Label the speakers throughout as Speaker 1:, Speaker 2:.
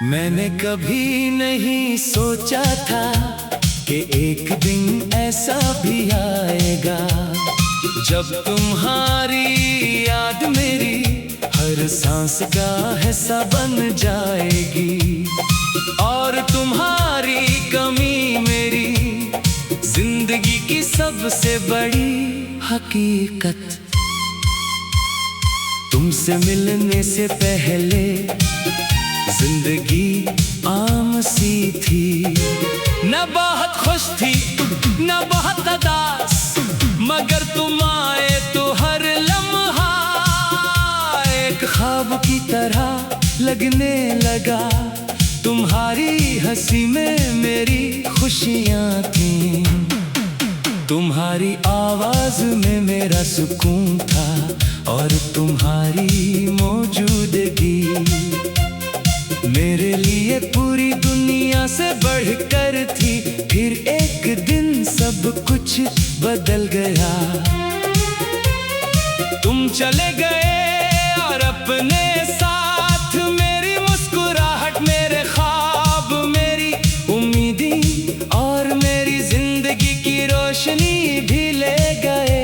Speaker 1: मैंने कभी नहीं सोचा था कि एक दिन ऐसा भी आएगा जब तुम्हारी याद मेरी हर सांस का हिस्सा बन जाएगी, और तुम्हारी कमी मेरी जिंदगी की सबसे बड़ी हकीकत। तुमसे मिलने से पहले जिंदगी आम सी थी, न बहुत खुश थी न बहुत उदास, मगर तुम आए तो हर लम्हा एक ख्वाब की तरह लगने लगा। तुम्हारी हंसी में मेरी खुशियाँ थीं, तुम्हारी आवाज में मेरा सुकून था, और तुम्हारी मौजूदगी मेरे लिए पूरी दुनिया से बढ़कर थी। फिर एक दिन सब कुछ बदल गया, तुम चले गए और अपने साथ मेरी मुस्कुराहट, मेरे ख्वाब, मेरी उम्मीदें और मेरी जिंदगी की रोशनी भी ले गए।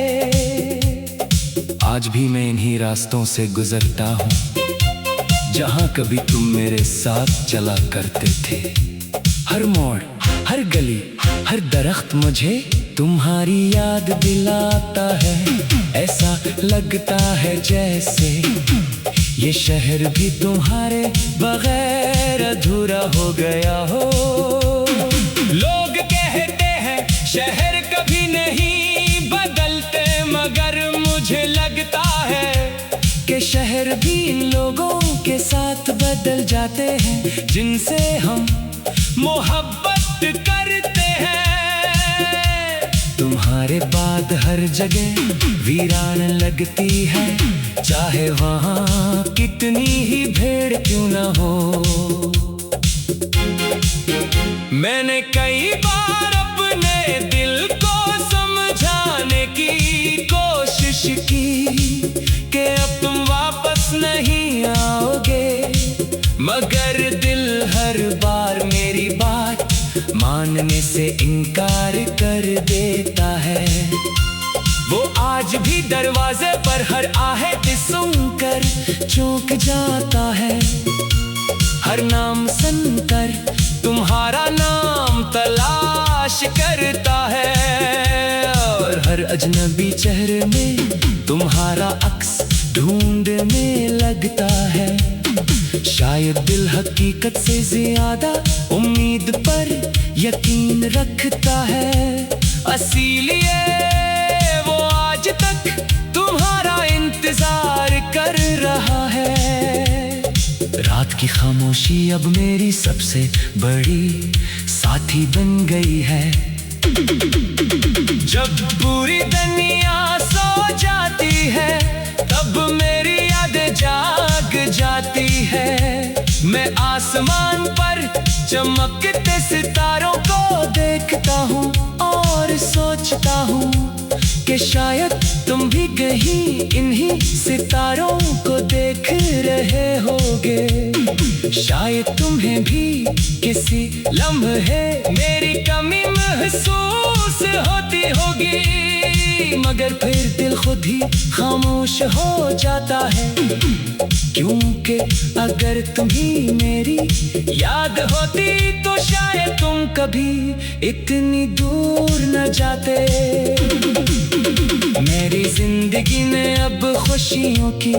Speaker 1: आज भी मैं इन्हीं रास्तों से गुजरता हूँ जहाँ कभी तुम मेरे साथ चला करते थे। हर मोड़, हर गली, हर दरख्त मुझे तुम्हारी याद दिलाता है। ऐसा लगता है जैसे ये शहर भी तुम्हारे बगैर अधूरा हो गया हो। लोग कहते हैं शहर कभी नहीं बदलते, मगर मुझे लगता है कि शहर भी इन लोगों के साथ बदल जाते हैं जिनसे हम मोहब्बत करते हैं। तुम्हारे बाद हर जगह वीरान लगती है, चाहे वहाँ कितनी ही भीड़ क्यों न हो। मैंने कई बार अपने दिल को समझाने की कोशिश की कि अब तुम वापस नहीं आओगे, मगर दिल हर बार मेरी बात मानने से इनकार कर देता है। वो आज भी दरवाजे पर हर आहट सुनकर चौंक जाता है। हर नाम सुनकर तुम्हारा नाम तलाश करता है, और हर अजनबी चेहरे में तुम्हारा अक्स ढूंढने लगता है। शायद दिल हकीकत से ज्यादा उम्मीद पर यकीन रखता है, इसीलिए वो आज तक तुम्हारा इंतजार कर रहा है। रात की खामोशी अब मेरी सबसे बड़ी साथी बन गई है। जब पूरी दुनिया सो जाती है तब मेरी याद जाग जाती है। मैं आसमान पर चमकते सितारों को देखता हूँ और सोचता हूँ कि शायद तुम भी कहीं इन्हीं सितारों को देख रहे होगे। शायद तुम्हें भी किसी लम्हे मेरी कमी महसूस होती होगी, मगर फिर दिल खुद ही खामोश हो जाता है, क्योंकि अगर तुम्ही मेरी याद होती तो शायद तुम कभी इतनी दूर न जाते। मेरी जिंदगी ने अब खुशियों की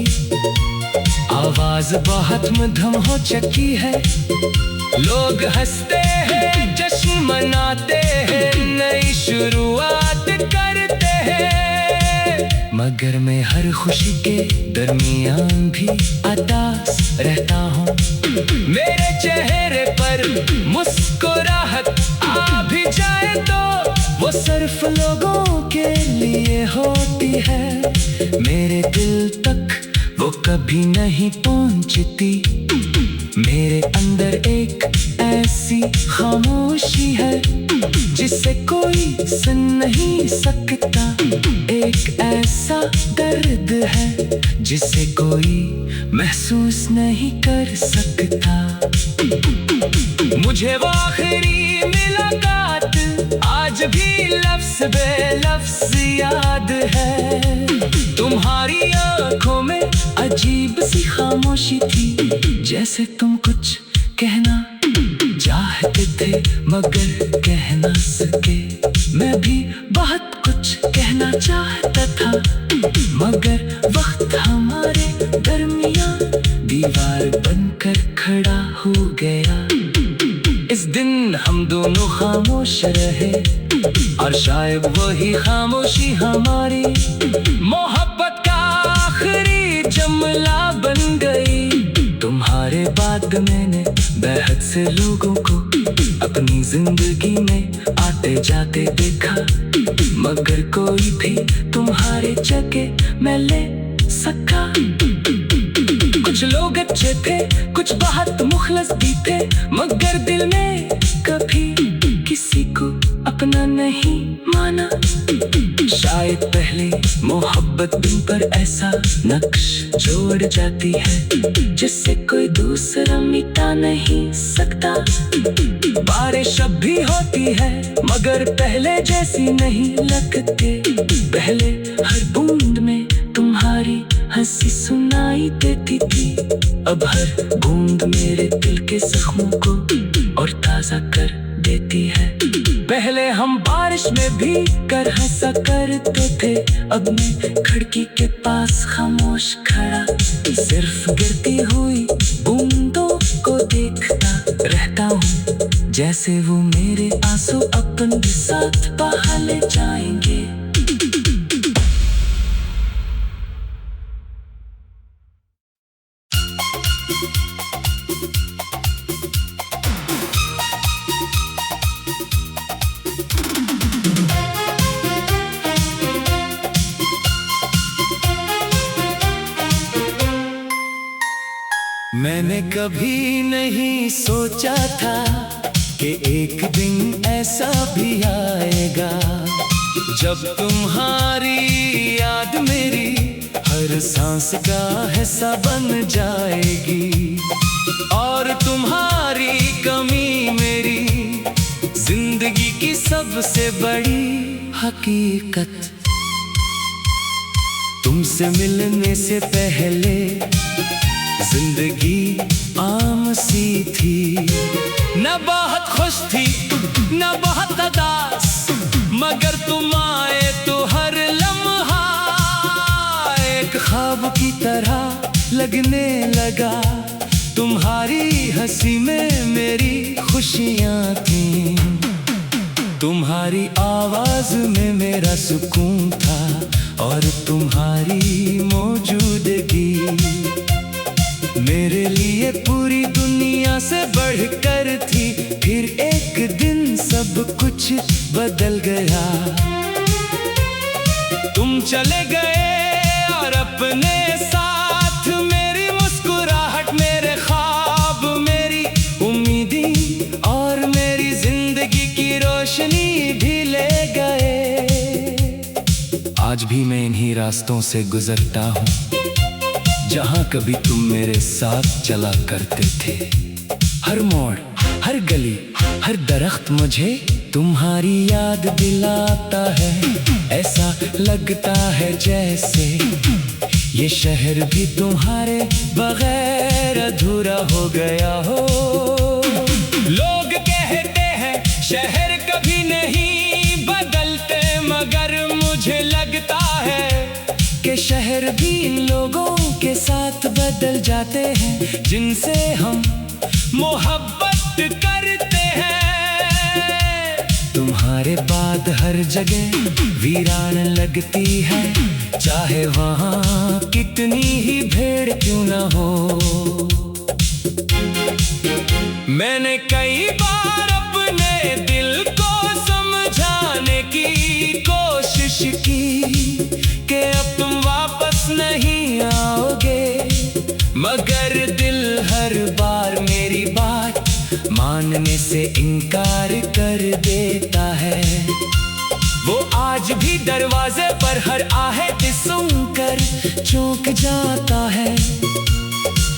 Speaker 1: आवाज बहुत मधुर हो चुकी है। लोग हंसते हैं, जश्न मनाते हैं, नई शुरुआत करते हैं, मगर मैं हर खुशी के दरमियान भी उदास रहता हूँ। मेरे चेहरे पर मुस्कुराहट आ भी जाए तो वो सिर्फ लोगों के लिए होती है, मेरे दिल तक वो कभी नहीं पहुंचती। मेरे अंदर एक ऐसी खामोशी है जिसे कोई सुन नहीं सकता। एक ऐसा दर्द है जिसे कोई महसूस नहीं कर सकता। मुझे वो आखिरी मुलाकात आज भी लफ्ज़ बे लफ्ज़ याद है। तुम्हारी आंखों में अजीब सी खामोशी थी, जैसे तुम कुछ कहना चाहते थे मगर कह ना सके। मैं भी बहुत कुछ कहना चाहता था मगर वक्त हमारे दरमियान दीवार बनकर खड़ा हो गया। इस दिन हम दोनों खामोश रहे और शायद वही खामोशी हमारी मोहब्बत का आखिरी जुमला बन गई। तुम्हारे बाद मैंने बेहद से लोगों को अपनी जिंदगी में आते जाते देखा मगर कोई भी तुम्हारे जगह मैं ले सका। कुछ लोग अच्छे थे, कुछ बहुत मुखलस भी थे मगर दिल में कभी किसी को अपना नहीं माना। शायद पहले मोहब्बत दिल पर ऐसा नक्श छोड़ जाती है जिससे कोई दूसरा मिटा नहीं सकता। बारिश अब भी होती है मगर पहले जैसी नहीं लगती। पहले हर बूंद में तुम्हारी हंसी सुनाई देती थी, अब हर बूंद मेरे दिल के जख्मों को और ताजा कर देती है। पहले हम बारिश में भी कर हंसा करते थे, अब मैं खिड़की के पास खामोश खड़ा सिर्फ गिरती हुई बूंदों को देखता रहता हूँ, जैसे वो मेरे आंसू अपने साथ बहा ले जाएंगे। मैंने कभी नहीं सोचा था कि एक दिन ऐसा भी आएगा जब तुम्हारी याद मेरी हर सांस का हिस्सा बन जाएगी और तुम्हारी कमी मेरी जिंदगी की सबसे बड़ी हकीकत। तुमसे मिलने से पहले जिंदगी आम सी थी, न बहुत खुश थी न बहुत उदास, मगर तुम आए तो हर लम्हा एक ख्वाब की तरह लगने लगा। तुम्हारी हंसी में मेरी खुशियाँ थीं, तुम्हारी आवाज में मेरा सुकून था और तुम्हारी मौजूदगी मेरे लिए पूरी दुनिया से बढ़कर थी। फिर एक दिन सब कुछ बदल गया, तुम चले गए और अपने साथ मेरी मुस्कुराहट, मेरे ख्वाब, मेरी उम्मीदें और मेरी जिंदगी की रोशनी भी ले गए। आज भी मैं इन्हीं रास्तों से गुजरता हूँ जहाँ कभी तुम मेरे साथ चला करते थे। हर मोड़, हर गली, हर दरख्त मुझे तुम्हारी याद दिलाता है। ऐसा लगता है जैसे ये शहर भी तुम्हारे बगैर अधूरा हो गया हो। लोग कहते हैं शहर कभी नहीं बदलते, मगर मुझे लगता है कि शहर भी इन लोगों के साथ बदल जाते हैं जिनसे हम मोहब्बत करते हैं। तुम्हारे बाद हर जगह वीरान लगती है, चाहे वहाँ कितनी ही भीड़ क्यों ना हो। मैंने कई बार अपने दिल को समझाने की कोशिश की कि अब तुम वापस नहीं आओगे, मगर दिल हर बार मेरी बात मानने से इनकार कर देता है। वो आज भी दरवाजे पर हर आहट सुनकर चौंक जाता है।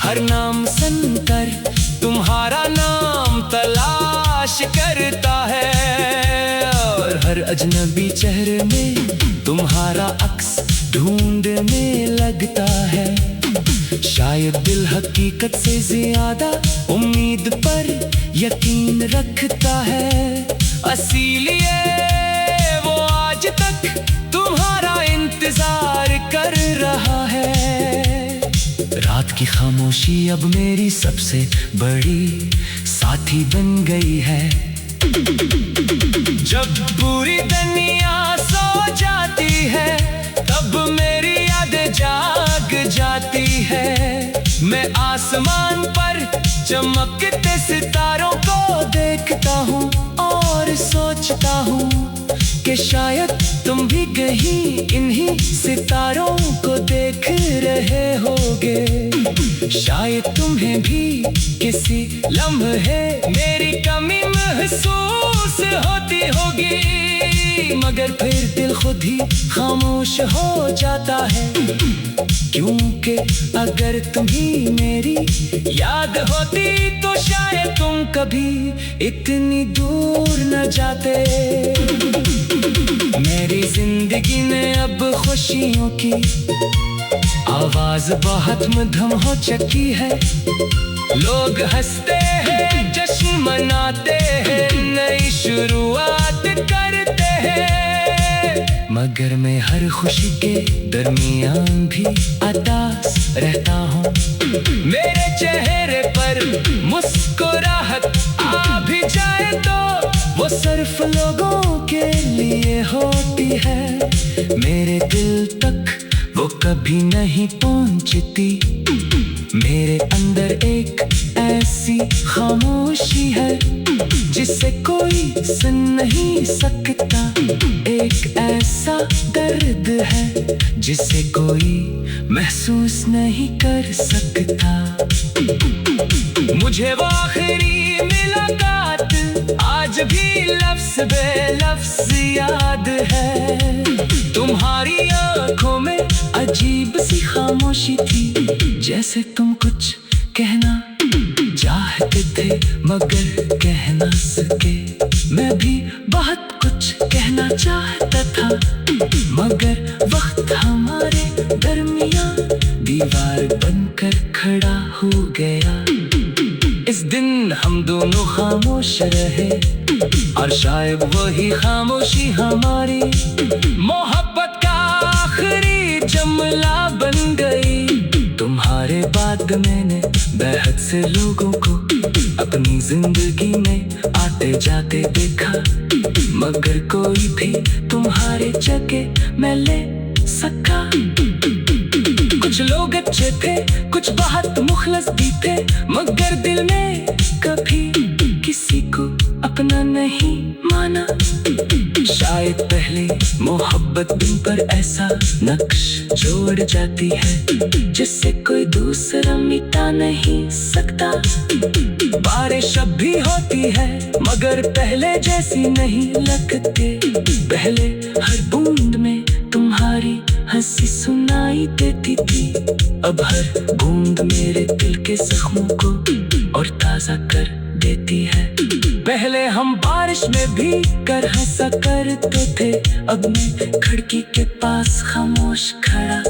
Speaker 1: हर नाम सुनकर तुम्हारा नाम तलाश करता है, और हर अजनबी चेहरे में तुम्हारा अक्स ढूंढने लगता है। शायद दिल हकीकत से ज्यादा उम्मीद पर यकीन रखता है, इसीलिए वो आज तक तुम्हारा इंतजार कर रहा है। रात की खामोशी अब मेरी सबसे बड़ी साथी बन गई है। जब पूरी दुनिया सो जाती है तब मेरी यादें जाग जाती है। मैं आसमान पर चमकते सितारों को देखता हूँ और सोचता हूँ कि शायद तुम भी कहीं इन्हीं सितारों को देख रहे होगे। शायद तुम्हें भी किसी लम्हे मेरी कमी महसूस होती होगी, मगर फिर दिल खुद ही खामोश हो जाता है। क्योंकि अगर तुम्ही मेरी याद होती तो शायद तुम कभी इतनी दूर न जाते। मेरी जिंदगी में अब खुशियों की आवाज बहुत मधुर हो चुकी है। लोग हंसते हैं, जश्न मनाते हैं, नई शुरुआत करते हैं, मगर मैं हर खुशी के दरमियान भी उदास रहता हूँ। मेरे चेहरे पर मुस्कुराहट आ भी जाए तो वो सिर्फ लोगों के लिए होती है। मेरे दिल तक वो कभी नहीं पहुंचती। मेरे अंदर एक ऐसी खामोशी है जिसे कोई सुन नहीं सकता। एक ऐसा दर्द है जिसे कोई महसूस नहीं कर सकता। मुझे वो आखिरी मुलाकात आज भी लफ्ज़ बे लफ्ज़ याद है। तुम्हारी आंखों में अजीब सी खामोशी थी, जैसे तुम कुछ कहना चाहते थे मगर कह ना सके। मैं भी बहुत कुछ कहना चाहता था, मगर वक्त हमारे दरमियान दीवार बनकर खड़ा हो गया। इस दिन हम दोनों खामोश रहे और शायद वही खामोशी हमारी मोहब्बत का आखिरी जुमला बन गई। तुम्हारे बाद मैंने बेहद से लोगों को अपनी जिंदगी में आते जाते देखा, मगर कोई भी तुम्हारे जगह मैं ले सका। कुछ लोग अच्छे थे, कुछ बहुत मुखलस भी थे, मगर दिल में कभी किसी को अपना नहीं माना। शायद पहले मोहब्बत दिल पर ऐसा नक्श छोड़ जाती है जिससे कोई दूसरा मिटा नहीं सकता। बारिश अब भी होती है मगर पहले जैसी नहीं लगती। पहले हर बूंद में तुम्हारी हंसी सुनाई देती थी, अब हर बूंद मेरे दिल के जख्मों को और ताजा कर देती है। पहले हम बारिश में भी कर हंसा करते थे, अब मैं खिड़की के पास खामोश खड़ा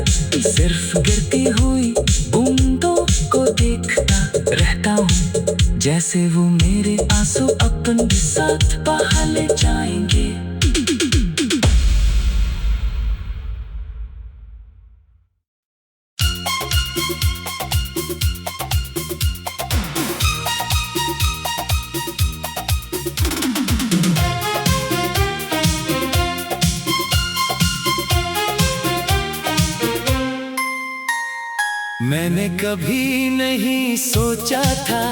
Speaker 1: सिर्फ गिरती हुई बूंदों को देखता रहता हूँ, जैसे वो मेरे आंसू अपने साथ बहा ले जाएंगे। मैंने कभी नहीं सोचा था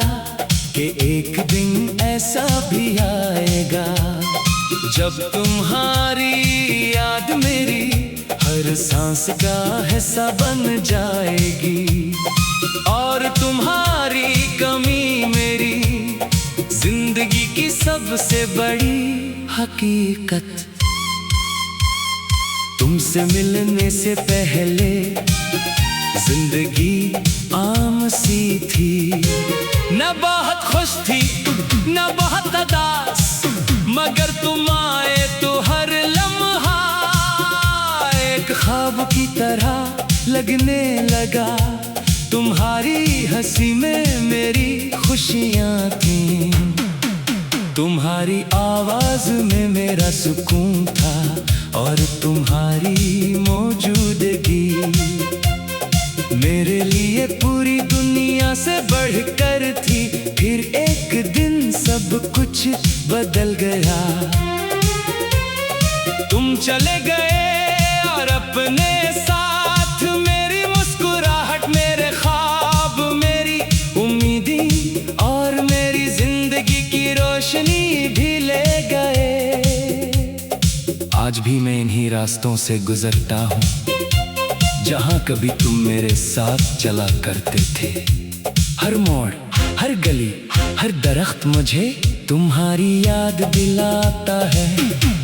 Speaker 1: कि एक दिन ऐसा भी आएगा जब तुम्हारी याद मेरी हर सांस का हिस्सा बन जाएगी और तुम्हारी कमी मेरी जिंदगी सबसे बड़ी हकीकत। तुमसे मिलने से पहले जिंदगी आम सी थी, न बहुत खुश थी न बहुत उदास, मगर तुम आए तो हर लम्हा एक ख्वाब की तरह लगने लगा। तुम्हारी हंसी में मेरी खुशियाँ थीं, तुम्हारी आवाज में मेरा सुकून था, और तुम्हारी मौजूदगी मेरे लिए पूरी दुनिया से बढ़कर थी। फिर एक दिन सब कुछ बदल गया, तुम चले गए और अपने साथ मेरी मुस्कुराहट, मेरे ख्वाब, मेरी उम्मीदें और मेरी जिंदगी की रोशनी भी ले गए। आज भी मैं इन्हीं रास्तों से गुजरता हूँ जहाँ कभी तुम मेरे साथ चला करते थे। हर मोड़, हर गली, हर दरख्त मुझे तुम्हारी याद दिलाता है।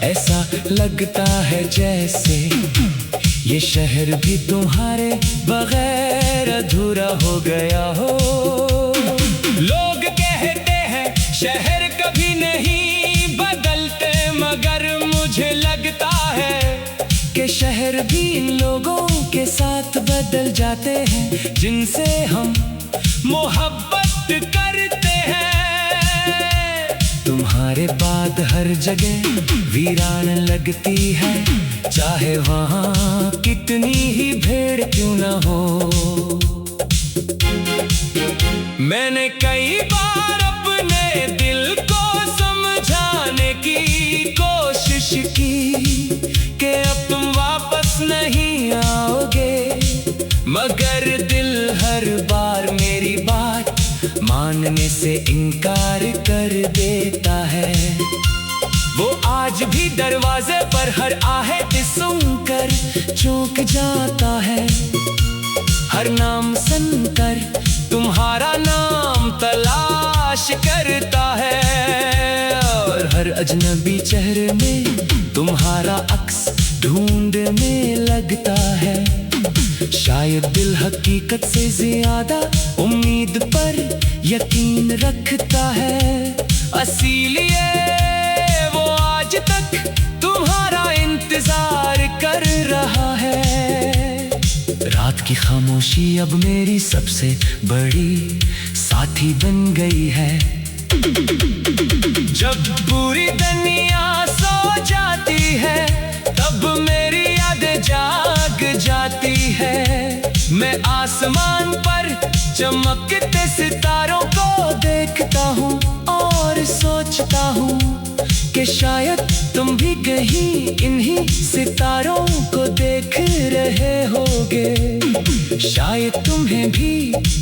Speaker 1: ऐसा लगता है जैसे ये शहर भी तुम्हारे बगैर अधूरा हो गया हो। लोग कहते हैं शहर कभी नहीं बदलते, मगर मुझे लगता है कि शहर भी इन लोगों के साथ बदल जाते हैं जिनसे हम मोहब्बत करते हैं। तुम्हारे बाद हर जगह वीरान लगती है, चाहे वहाँ कितनी ही भीड़ क्यों न हो। मैंने कई बार अपने दिल को समझाने की कोशिश की कि अब तुम वापस नहीं आओगे, मगर दिल हर बार मेरी बात मानने से इनकार कर देता है। वो आज भी दरवाजे पर हर आहट सुनकर चौंक जाता है। हर नाम सुनकर तुम्हारा नाम तलाश करता है, और हर अजनबी चेहरे में तुम्हारा अक्स ढूंढने लगता है। शायद दिल हकीकत से ज्यादा उम्मीद पर यकीन रखता है, इसीलिए वो आज तक तुम्हारा इंतजार कर रहा है। रात की खामोशी अब मेरी सबसे बड़ी साथी बन गई है। जब पूरी दुनिया सो जाती है तब मेरी यादें जाग जाती है। मैं आसमान पर चमकते सितारों को देखता हूँ और सोचता हूँ कि शायद तुम भी कहीं इन्हीं सितारों को देख रहे होगे। शायद तुम्हें भी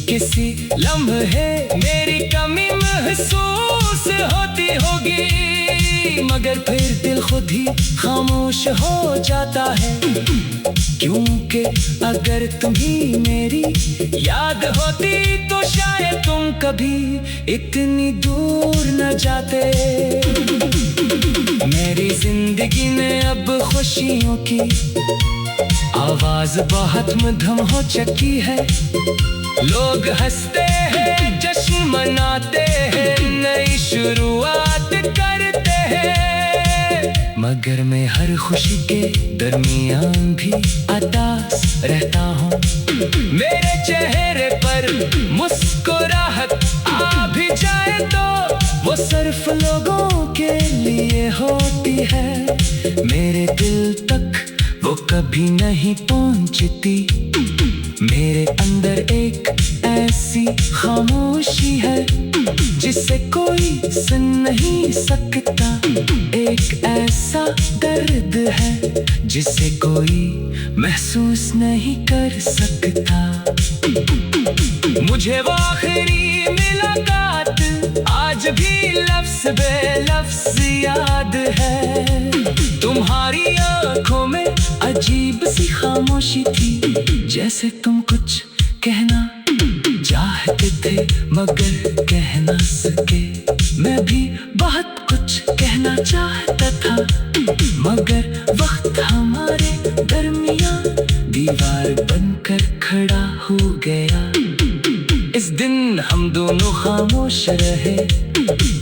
Speaker 1: किसी लम्हे मेरी कमी महसूस होती होगी, मगर फिर दिल खुद ही खामोश हो जाता है, क्योंकि अगर तुम्ही मेरी याद होती तो शायद तुम कभी इतनी दूर न जाते। मेरी जिंदगी में अब खुशियों की आवाज बहुत मधुर हो चुकी है। लोग हंसते हैं, जश्न मनाते हैं, नई शुरुआत करते हैं, मगर मैं हर खुशी के दरमियान भी उदास रहता हूँ। मेरे चेहरे पर मुस्कुराहट आ भी जाए तो वो सिर्फ लोगों के लिए होती है, मेरे दिल तक वो कभी नहीं पहुंचती। मेरे अंदर एक ऐसी खामोशी है जिसे कोई सुन नहीं सकता, एक ऐसा दर्द है जिसे कोई महसूस नहीं कर सकता। मुझे वो आखिरी मुलाकात आज भी लफ्ज़ बे लफ्ज़ याद है। तुम्हारी आंखों में अजीब सी खामोशी थी, जैसे तुम कुछ कहना चाहते थे मगर कह ना सके। मैं भी बहुत कुछ कहना चाहता था, मगर वक्त हमारे दरमियां दीवार बनकर खड़ा हो गया। इस दिन हम दोनों खामोश रहे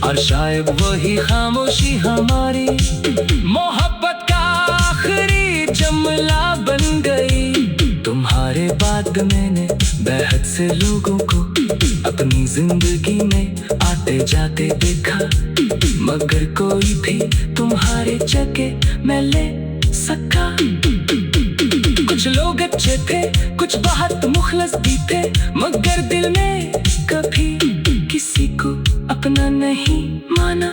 Speaker 1: और शायद वही खामोशी हमारी मोहब्बत का आखिरी जुमला बन गई। तुम्हारे बाद मैंने बेहद से लोगों को अपनी जिंदगी में आते जाते देखा, मगर कोई भी तुम्हारे जगह मैं ले सका। कुछ लोग अच्छे थे, कुछ बहुत मुखलस भी थे, मगर दिल में कभी किसी को अपना नहीं माना।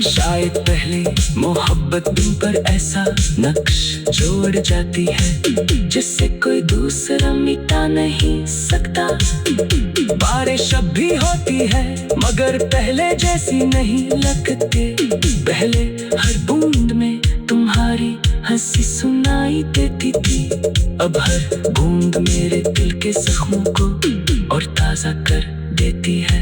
Speaker 1: शायद पहले मोहब्बत दिल पर ऐसा नक्श जोड़ जाती है जिससे कोई दूसरा मिटा नहीं सकता। बारिश अब भी होती है मगर पहले जैसी नहीं लगती। पहले हर बूंद में तुम्हारी हंसी सुनाई देती थी, अब हर बूंद मेरे दिल के जख्मों को और ताजा कर देती है।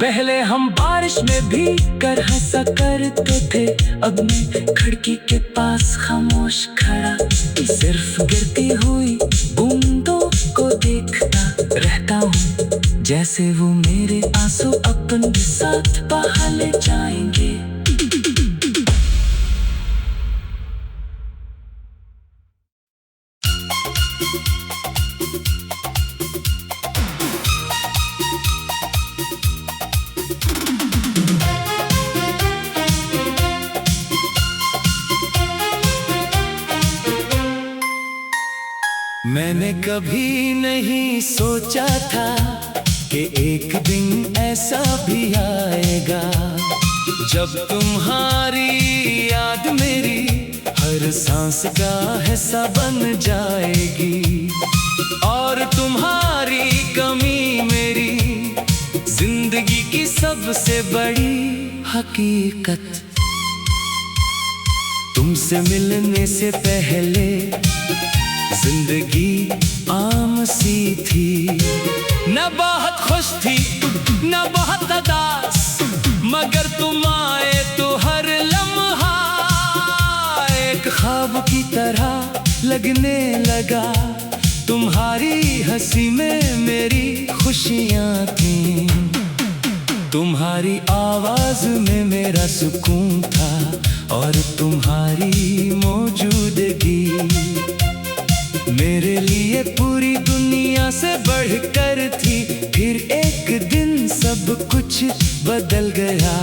Speaker 1: पहले हम बारिश में भी कर हंसा करते थे, अब मैं खिड़की के पास खामोश खड़ा सिर्फ गिरती हुई बूंदों को देखता रहता हूँ, जैसे वो मेरे आंसू अपने साथ बहा ले जाएंगे। मैंने कभी नहीं सोचा था कि एक दिन ऐसा भी आएगा जब तुम्हारी याद मेरी हर सांस का हिस्सा बन जाएगी, और तुम्हारी कमी मेरी जिंदगी की सबसे बड़ी हकीकत। तुमसे मिलने से पहले जिंदगी आम सी थी, न बहुत खुश थी न बहुत उदास, मगर तुम आए तो हर लम्हा एक ख्वाब की तरह लगने लगा। तुम्हारी हंसी में मेरी खुशियाँ थीं, तुम्हारी आवाज में मेरा सुकून था, और तुम्हारी मौजूदगी मेरे लिए पूरी दुनिया से बढ़कर थी। फिर एक दिन सब कुछ बदल गया,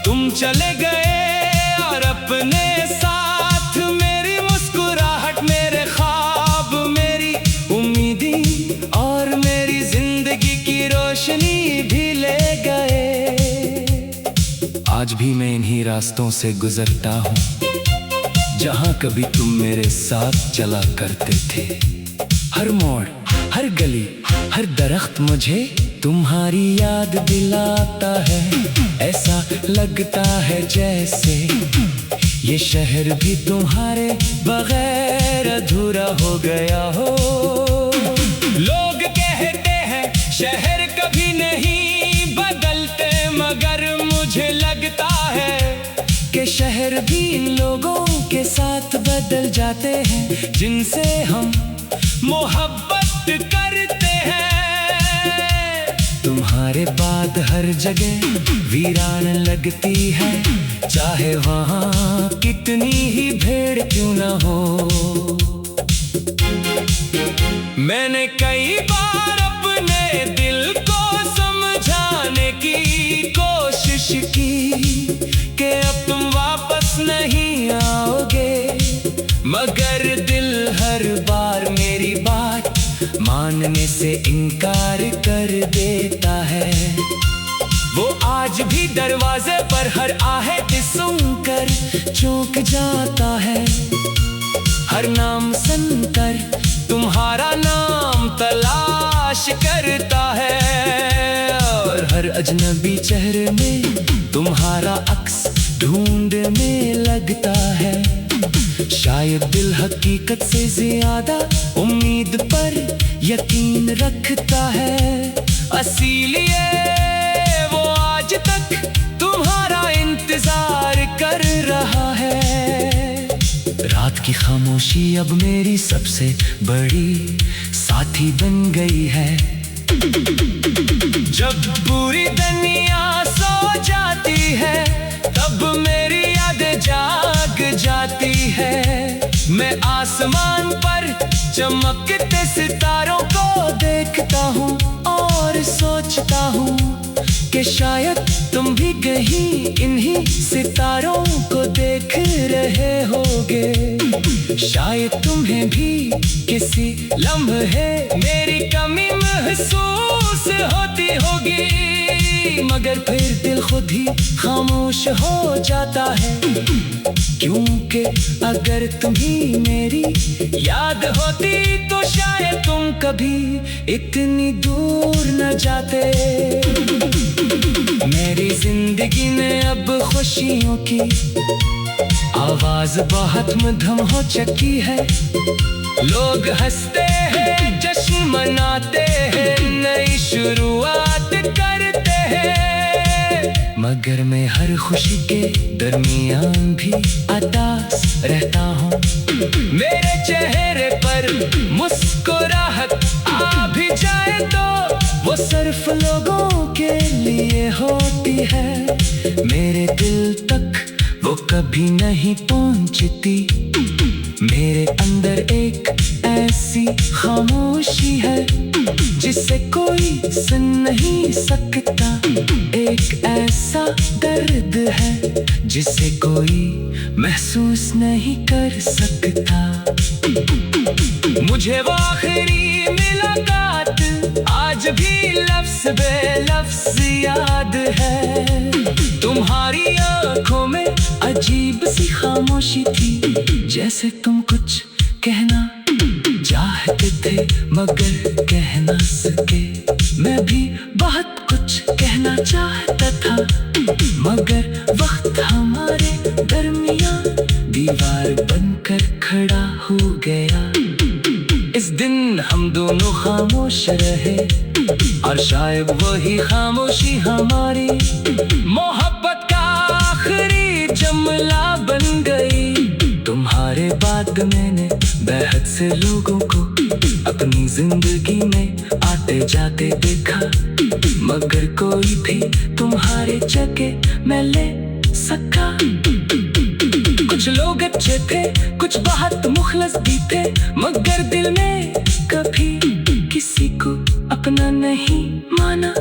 Speaker 1: तुम चले गए और अपने साथ मेरी मुस्कुराहट, मेरे ख्वाब, मेरी उम्मीदें और मेरी जिंदगी की रोशनी भी ले गए। आज भी मैं इन्हीं रास्तों से गुजरता हूँ जहाँ कभी तुम मेरे साथ चला करते थे। हर मोड़, हर गली, हर दरख्त मुझे तुम्हारी याद दिलाता है। ऐसा लगता है जैसे ये शहर भी तुम्हारे बगैर अधूरा हो गया हो। लोग कहते हैं शहर कभी नहीं बदलते, मगर मुझे लगता है कि शहर भी इन लोगों के साथ बदल जाते हैं जिनसे हम मोहब्बत करते हैं। तुम्हारे बाद हर जगह वीरान लगती है, चाहे वहाँ कितनी ही भीड़ क्यों ना हो। मैंने कई बार अपने दिल को समझाने की कोशिश की कि अब तुम वापस नहीं आओगे, मगर दिल हर बार मेरी बात मानने से इनकार कर देता है। वो आज भी दरवाजे पर हर आहट सुनकर चौंक जाता है। हर नाम सुनकर तुम्हारा नाम तलाश करता है, और हर अजनबी चेहरे में तुम्हारा अक्स ढूंढने लगता है। शायद दिल हकीकत से ज्यादा उम्मीद पर यकीन रखता है, इसीलिए आपकी खामोशी अब मेरी सबसे बड़ी साथी बन गई है। जब पूरी दुनिया सो जाती है तब मेरी यादें जाग जाती है। मैं आसमान पर चमकते सितारों को देखता हूँ और सोचता हूँ कि शायद तुम भी कहीं इन्हीं सितारों को देख रहे होगे। शायद तुम्हें भी किसी लम्हे मेरी कमी महसूस होती होगी, मगर फिर दिल खुद ही खामोश हो जाता है। क्योंकि अगर तुम्ही मेरी याद होती तो शायद तुम कभी इतनी दूर न जाते। मेरी जिंदगी में अब खुशियों की आवाज बहुत मधुर हो चुकी है। लोग हंसते हैं, जश्न मनाते हैं, नई शुरुआत करते हैं, मगर मैं हर खुशी के दरमियान भी उदास रहता हूँ। मेरे चेहरे पर मुस्कुराहट आ भी जाए तो वो सिर्फ लोगों के लिए होती है। मेरे दिल तक वो कभी नहीं पहुंचती। मेरे अंदर एक ऐसी खामोशी है जिसे कोई सुन नहीं सकता। एक ऐसा दर्द है जिसे कोई महसूस नहीं कर सकता। मुझे वो आखिरी मुलाकात आज भी लफ्ज़ बे लफ्ज़ याद है। तुम्हारी आंखों में अजीब सी खामोशी थी, जैसे तुम कुछ कहना चाहते थे मगर कह ना सके। मैं भी बहुत कुछ कहना चाहता था, मगर वक्त हमारे दरमियान दीवार बनकर खड़ा हो गया। इस दिन हम दोनों खामोश रहे और शायद वही खामोशी हमारी मोहब्बत का आखिरी जुमला बन गई। तुम्हारे बाद मैंने बेहद से लोगों को अपनी जिंदगी में आते जाते देखा, मगर कोई भी तुम्हारे जगह मैं ले सका। कुछ लोग अच्छे थे, कुछ बहुत मुखलस भी थे, मगर दिल में कभी किसी को अपना नहीं माना।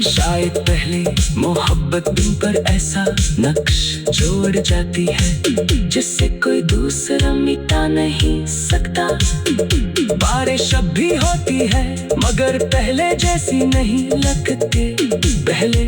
Speaker 1: शायद पहले मोहब्बत दिल पर ऐसा नक्श छोड़ जाती है जिससे कोई दूसरा मिटा नहीं सकता। बारिश अब भी होती है मगर पहले जैसी नहीं लगती। पहले